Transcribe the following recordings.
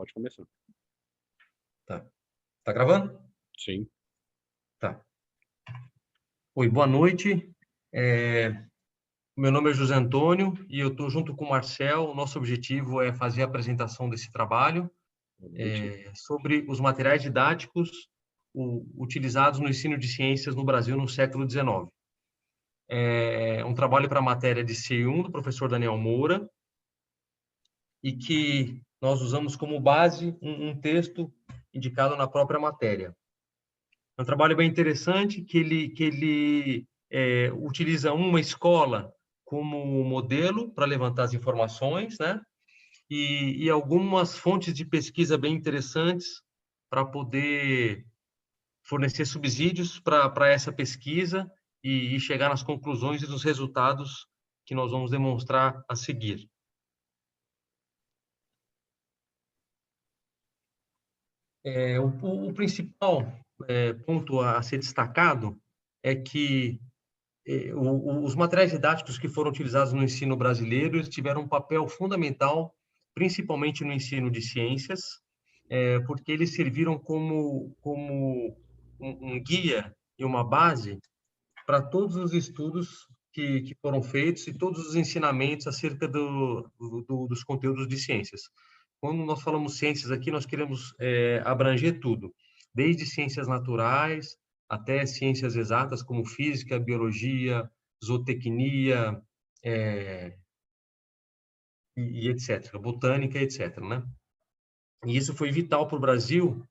pode começar. Tá. Tá gravando? Sim. Tá. Oi, boa noite. Meu nome é José Antônio e eu estou junto com o Marcel. O nosso objetivo é fazer a apresentação desse trabalho sobre os materiais didáticos utilizados no ensino de ciências no Brasil no século XIX. É um trabalho para a matéria de C1 do professor Daniel Moura e que nós usamos como base um texto indicado na própria matéria. É um trabalho bem interessante que ele utiliza uma escola como modelo para levantar as informações, né? E algumas fontes de pesquisa bem interessantes para poder fornecer subsídios para essa pesquisa e chegar nas conclusões e nos resultados que nós vamos demonstrar a seguir. O principal ponto a ser destacado é que os materiais didáticos que foram utilizados no ensino brasileiro eles tiveram um papel fundamental, principalmente no ensino de ciências, porque eles serviram como um guia e uma base para todos os estudos que foram feitos e todos os ensinamentos acerca dos conteúdos de ciências. Quando nós falamos ciências aqui, nós queremos abranger tudo, desde ciências naturais até ciências exatas, como física, biologia, zootecnia, e etc., botânica, etc., né? E isso foi vital para o Brasil,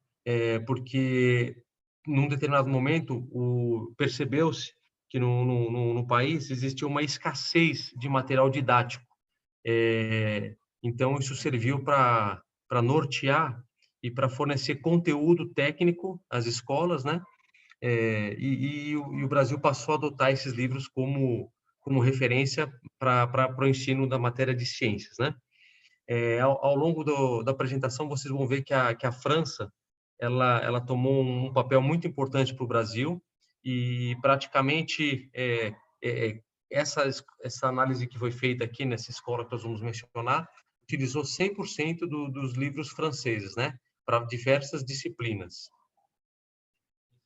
porque, num determinado momento, percebeu-se que no país existia uma escassez de material didático. Então, isso serviu para nortear e para fornecer conteúdo técnico às escolas, né? E o Brasil passou a adotar esses livros como referência para o ensino da matéria de ciências, né? Ao longo da apresentação, vocês vão ver que a França ela tomou um papel muito importante para o Brasil e praticamente essa análise que foi feita aqui nessa escola que nós vamos mencionar utilizou 100% dos livros franceses, né, para diversas disciplinas.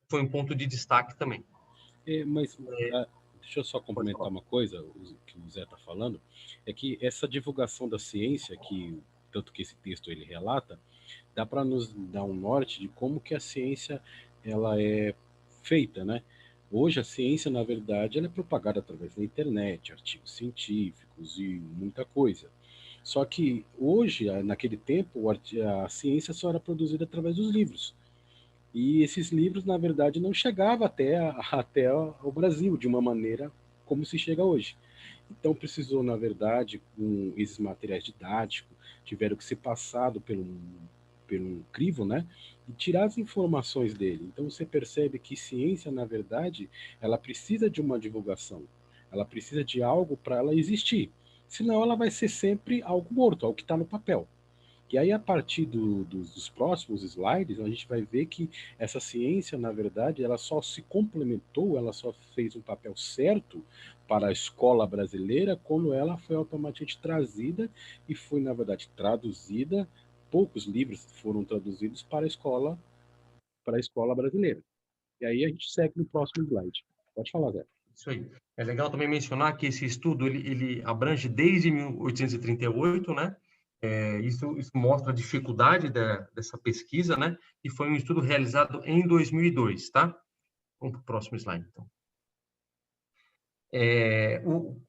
Foi um ponto de destaque também. Deixa eu só complementar uma coisa, o que o Zé está falando, é que essa divulgação da ciência, tanto que esse texto ele relata, dá para nos dar um norte de como que a ciência ela é feita, né? Hoje a ciência, na verdade, ela é propagada através da internet, artigos científicos e muita coisa. Só que hoje, naquele tempo, a ciência só era produzida através dos livros. E esses livros, na verdade, não chegavam até o Brasil de uma maneira como se chega hoje. Então precisou, na verdade, com esses materiais didáticos, tiveram que ser passado pelo crivo, né? E tirar as informações dele. Então você percebe que ciência, na verdade, ela precisa de uma divulgação. Ela precisa de algo para ela existir. Senão ela vai ser sempre algo morto, algo que está no papel. E aí, a partir dos próximos slides, a gente vai ver que essa ciência, na verdade, ela só se complementou, ela só fez um papel certo para a escola brasileira quando ela foi automaticamente trazida e foi, na verdade, traduzida. Poucos livros foram traduzidos para a escola brasileira. E aí a gente segue no próximo slide. Pode falar, Zé. Isso aí. É legal também mencionar que esse estudo ele abrange desde 1838, né? Isso mostra a dificuldade dessa pesquisa, né? E foi um estudo realizado em 2002, tá? Vamos para o próximo slide, então.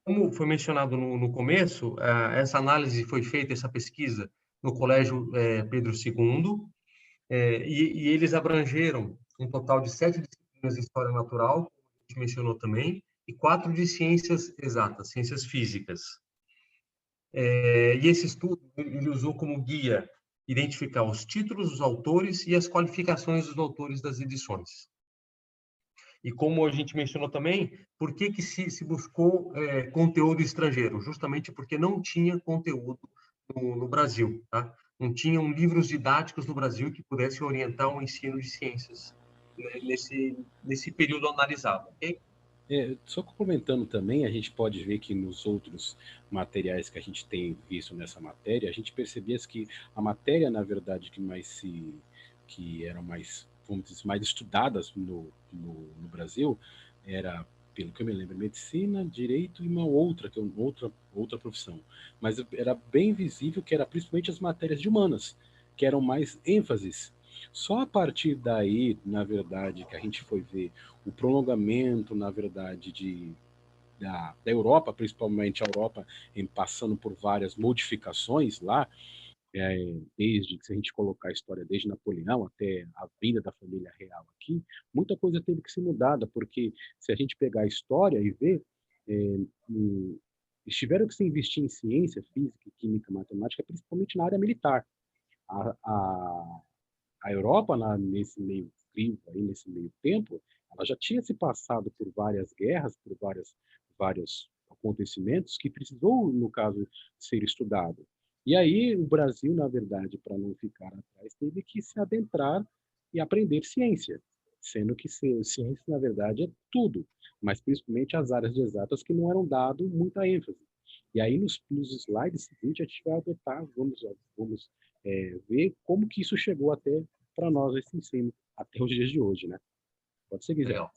Como foi mencionado no começo, essa análise foi feita, essa pesquisa, no Colégio Pedro II, e eles abrangeram um total de 7 disciplinas de História Natural, como a gente mencionou também, e 4 de Ciências Exatas, Ciências Físicas. E esse estudo ele usou como guia identificar os títulos dos autores e as qualificações dos autores das edições. E como a gente mencionou também, por que se buscou conteúdo estrangeiro? Justamente porque não tinha conteúdo no Brasil, tá? Não tinham livros didáticos no Brasil que pudessem orientar o ensino de ciências, né, nesse período analisado, ok? Só complementando também, a gente pode ver que nos outros materiais que a gente tem visto nessa matéria, a gente percebia que a matéria, na verdade, que eram mais, vamos dizer, mais estudadas no Brasil, era, pelo que eu me lembro, medicina, direito e uma outra, que é outra profissão. Mas era bem visível que era principalmente as matérias de humanas, que eram mais ênfases. Só a partir daí, na verdade, que a gente foi ver o prolongamento, na verdade, da Europa, principalmente a Europa, passando por várias modificações lá, desde que se a gente colocar a história desde Napoleão até a vinda da família real aqui, muita coisa teve que ser mudada, porque se a gente pegar a história e ver, é, eles tiveram que se investir em ciência, física, química, matemática, principalmente na área militar. A, a Europa, nesse meio frio, aí, nesse meio tempo, ela já tinha se passado por várias guerras, por vários acontecimentos que precisou, no caso, ser estudado. E aí o Brasil, na verdade, para não ficar atrás, teve que se adentrar e aprender ciência, sendo que ciência, na verdade, é tudo, mas principalmente as áreas de exatas que não eram dado muita ênfase. E aí, nos slides seguintes, a gente vai adotar, vamos ver como que isso chegou até para nós, esse ensino, até os dias de hoje, né? Pode seguir, Zé. Legal.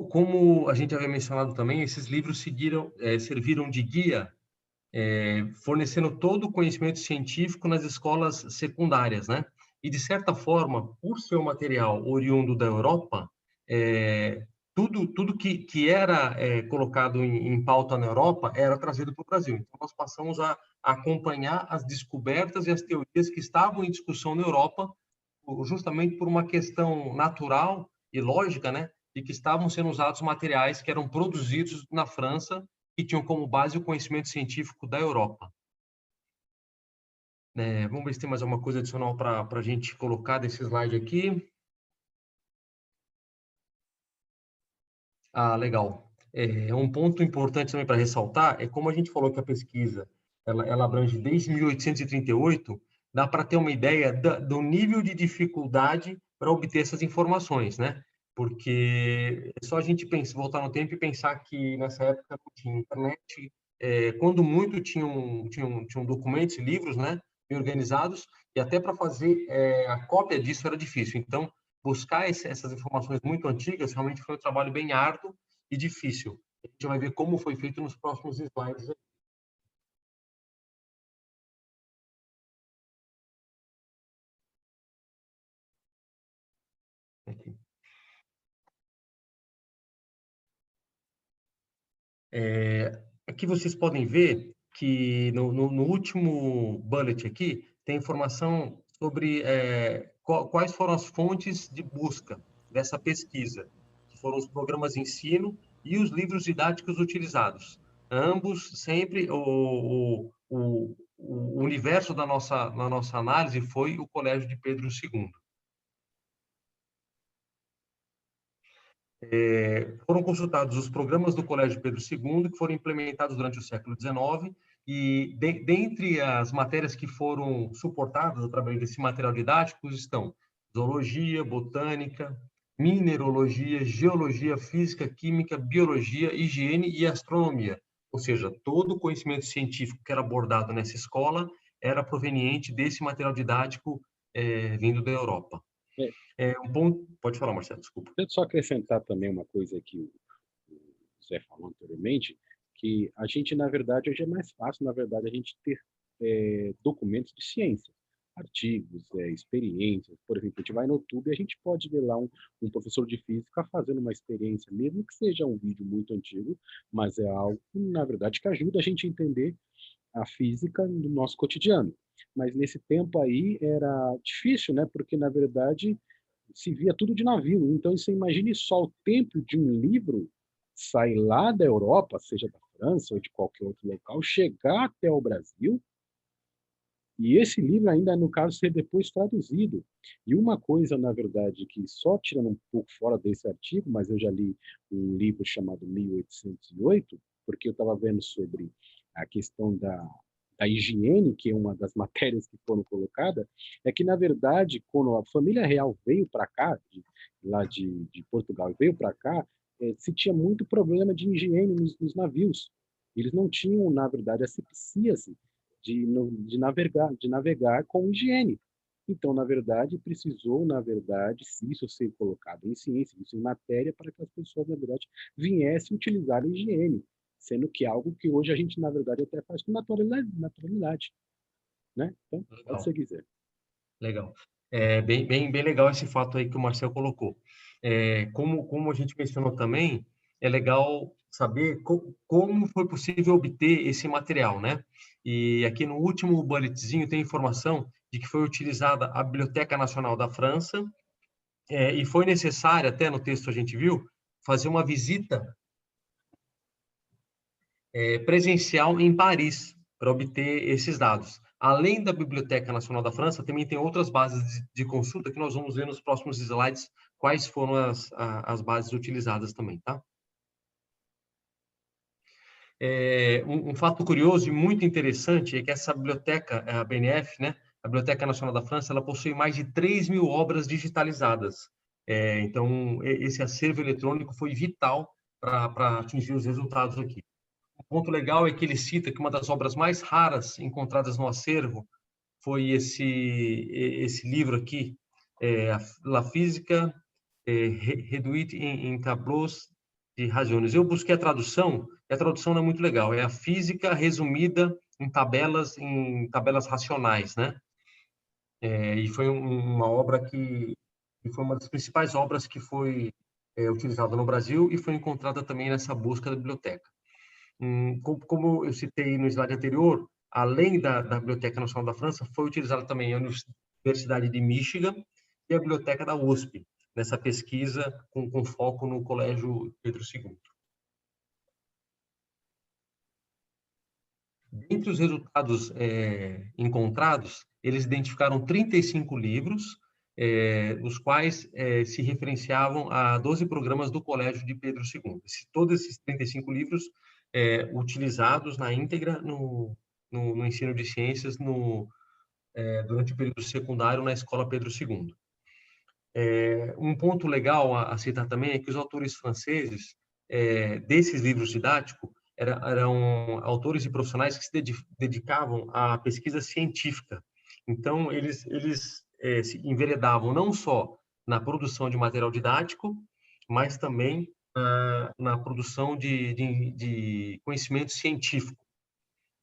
Como a gente havia mencionado também, esses livros serviram de guia, fornecendo todo o conhecimento científico nas escolas secundárias, né? E, de certa forma, por ser um material oriundo da Europa, tudo que era colocado em pauta na Europa era trazido para o Brasil. Então, nós passamos a acompanhar as descobertas e as teorias que estavam em discussão na Europa, justamente por uma questão natural e lógica, né? De que estavam sendo usados materiais que eram produzidos na França que tinham como base o conhecimento científico da Europa. Vamos ver se tem mais alguma coisa adicional para a gente colocar desse slide aqui. Ah, legal. Um ponto importante também para ressaltar é como a gente falou que a pesquisa ela abrange desde 1838, dá para ter uma ideia do nível de dificuldade para obter essas informações, né? Porque é só a gente voltar no tempo e pensar que nessa época não tinha internet, quando muito tinham documentos e livros, né, bem organizados, e até para fazer a cópia disso era difícil. Então, buscar essas informações muito antigas realmente foi um trabalho bem árduo e difícil. A gente vai ver como foi feito nos próximos slides. Aqui. Aqui vocês podem ver que no último bullet aqui tem informação sobre quais foram as fontes de busca dessa pesquisa, que foram os programas de ensino e os livros didáticos utilizados. Ambos sempre o universo da nossa análise foi o Colégio de Pedro II. Foram consultados os programas do Colégio Pedro II, que foram implementados durante o século XIX, e dentre as matérias que foram suportadas através desse material didático estão zoologia, botânica, mineralogia, geologia, física, química, biologia, higiene e astronomia. Ou seja, todo o conhecimento científico que era abordado nessa escola era proveniente desse material didático vindo da Europa. É, Pode falar, Marcelo, desculpa. Deixa eu só acrescentar também uma coisa que o Zé falou anteriormente, que a gente, na verdade, hoje é mais fácil, na verdade, a gente ter documentos de ciência, artigos, experiências. Por exemplo, a gente vai no YouTube e a gente pode ver lá um professor de física fazendo uma experiência, mesmo que seja um vídeo muito antigo, mas é algo, na verdade, que ajuda a gente a entender a física no nosso cotidiano. Mas nesse tempo aí era difícil, né? Porque, na verdade, se via tudo de navio. Então, você imagine só o tempo de um livro sair lá da Europa, seja da França ou de qualquer outro local, chegar até o Brasil, e esse livro ainda, no caso, ser depois traduzido. E uma coisa, na verdade, que só tirando um pouco fora desse artigo, mas eu já li um livro chamado 1808, porque eu estava vendo sobre a questão da higiene, que é uma das matérias que foram colocadas, é que, na verdade, quando a família real veio para cá, lá de Portugal, veio para cá, se tinha muito problema de higiene nos navios. Eles não tinham, na verdade, asepsia assim, de navegar com higiene. Então, na verdade, precisou, na verdade, se isso ser colocado em ciência, isso em matéria, para que as pessoas, na verdade, viessem utilizar a higiene, sendo que é algo que hoje a gente, na verdade, até faz com naturalidade, né? Então, pode Legal, ser quiser. legal. É bem legal esse fato aí que o Marcel colocou. Como a gente mencionou também, é legal saber como foi possível obter esse material, né? E aqui no último bulletzinho tem informação de que foi utilizada a Biblioteca Nacional da França, e foi necessário, até no texto a gente viu, fazer uma visita presencial em Paris para obter esses dados. Além da Biblioteca Nacional da França, também tem outras bases de consulta que nós vamos ver nos próximos slides quais foram as bases utilizadas também, tá? Um fato curioso e muito interessante é que essa biblioteca, a BNF, né, a Biblioteca Nacional da França, ela possui mais de 3.000 obras digitalizadas. Então, esse acervo eletrônico foi vital para atingir os resultados aqui. O ponto legal é que ele cita que uma das obras mais raras encontradas no acervo foi esse livro aqui, La Física réduite em tableaux de razones. Eu busquei a tradução, e a tradução não é muito legal. É a física resumida em tabelas racionais, né? E foi uma obra que foi uma das principais obras que foi utilizada no Brasil e foi encontrada também nessa busca da biblioteca. Como eu citei no slide anterior, além da Biblioteca Nacional da França, foi utilizada também a Universidade de Michigan e a Biblioteca da USP, nessa pesquisa com foco no Colégio Pedro II. Entre os resultados encontrados, eles identificaram 35 livros, os quais se referenciavam a 12 programas do Colégio de Pedro II. Todos esses 35 livros utilizados na íntegra no ensino de ciências durante o período secundário na Escola Pedro II. Um ponto legal a citar também é que os autores franceses desses livros didáticos eram autores e profissionais que se dedicavam à pesquisa científica. Então, eles se enveredavam não só na produção de material didático, mas também na produção de conhecimento científico.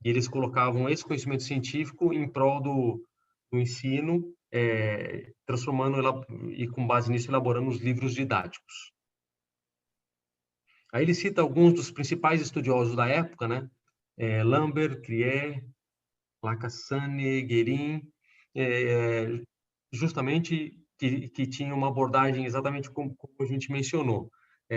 E eles colocavam esse conhecimento científico em prol do ensino, transformando e com base nisso elaborando os livros didáticos. Aí ele cita alguns dos principais estudiosos da época, né? Lambert, Crier, Lacassagne, Guérin, justamente que tinha uma abordagem exatamente como a gente mencionou.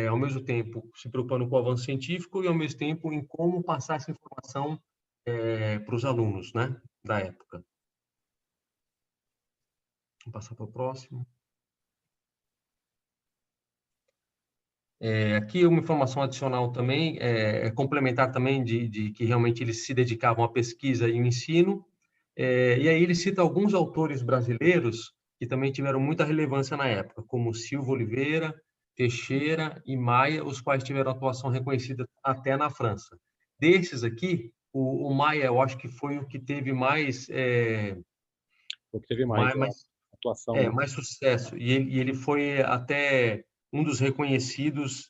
Ao mesmo tempo se preocupando com o avanço científico e ao mesmo tempo em como passar essa informação para os alunos, né, da época. Vou passar para o próximo. Aqui uma informação adicional também, complementar também de que realmente eles se dedicavam à pesquisa e ao ensino. E aí ele cita alguns autores brasileiros que também tiveram muita relevância na época, como Silva Oliveira, Teixeira e Maia, os quais tiveram atuação reconhecida até na França. Desses aqui, o Maia, eu acho que foi o que teve mais O que teve mais atuação, né? mais sucesso. E ele foi até um dos reconhecidos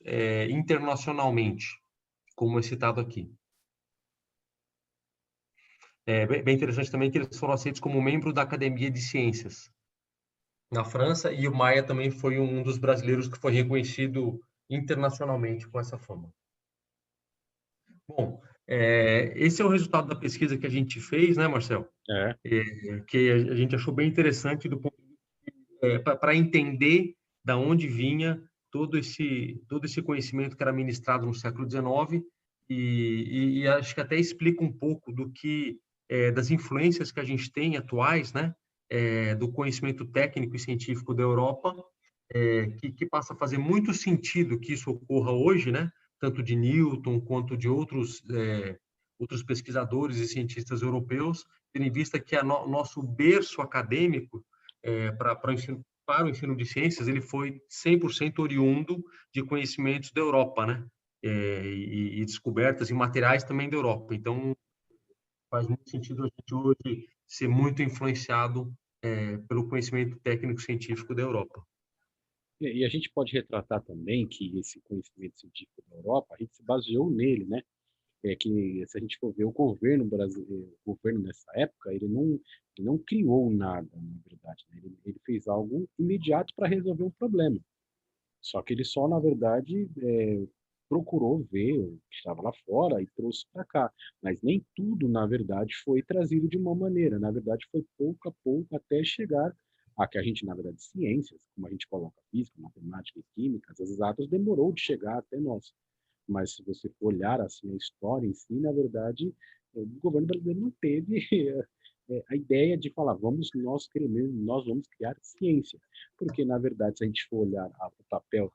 internacionalmente, como é citado aqui. Bem interessante também que eles foram aceitos como membro da Academia de Ciências na França, e o Maia também foi um dos brasileiros que foi reconhecido internacionalmente com essa fama. Bom, esse é o resultado da pesquisa que a gente fez, né, Marcel? Que a gente achou bem interessante para entender da onde vinha todo esse conhecimento que era ministrado no século XIX e acho que até explica um pouco das influências que a gente tem atuais, né, do conhecimento técnico e científico da Europa, que passa a fazer muito sentido que isso ocorra hoje, né, tanto de Newton quanto de outros pesquisadores e cientistas europeus, tendo em vista que nosso berço acadêmico para o ensino de ciências, ele foi 100% oriundo de conhecimentos da Europa, né? E descobertas em materiais também da Europa. Então, faz muito sentido a gente hoje ser muito influenciado pelo conhecimento técnico-científico da Europa. E a gente pode retratar também que esse conhecimento científico da Europa, a gente se baseou nele, né? É que se a gente for ver o governo brasileiro, o governo nessa época, ele não criou nada, na verdade, né? Ele fez algo imediato para resolver um problema. Só que ele só, na verdade, procurou ver o que estava lá fora e trouxe para cá. Mas nem tudo, na verdade, foi trazido de uma maneira. Na verdade, foi pouco a pouco até chegar a que a gente, na verdade, ciências, como a gente coloca física, matemática e química, as exatas, demorou de chegar até nós. Mas se você for olhar assim a história em si, na verdade, o governo brasileiro não teve a ideia de falar, nós vamos criar ciência, porque na verdade, se a gente for olhar o papel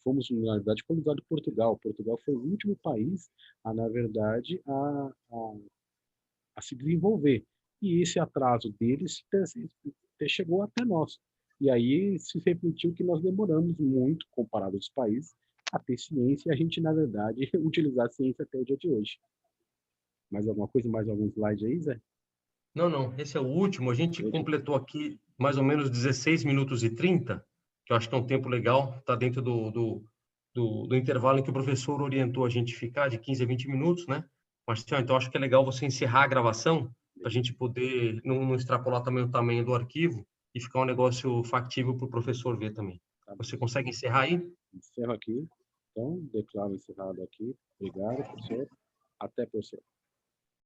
fomos na verdade colonizado por Portugal. Portugal foi o último país na verdade, a se desenvolver. E esse atraso deles chegou até nós. E aí se refletiu que nós demoramos muito, comparado aos países, a ter ciência e a gente, na verdade, utilizar a ciência até o dia de hoje. Mais alguma coisa, mais algum slide aí, Zé? Não, esse é o último. A gente completou aqui mais ou menos 16 minutos e 30, que eu acho que é um tempo legal, está dentro do intervalo em que o professor orientou a gente ficar, de 15 a 20 minutos, né? Marcelo, então acho que é legal você encerrar a gravação, para a gente poder não extrapolar também o tamanho do arquivo e ficar um negócio factível para o professor ver também. Tá. Você consegue encerrar aí? Encerro aqui. Então, declaro encerrado aqui. Obrigado, professor. Até, professor.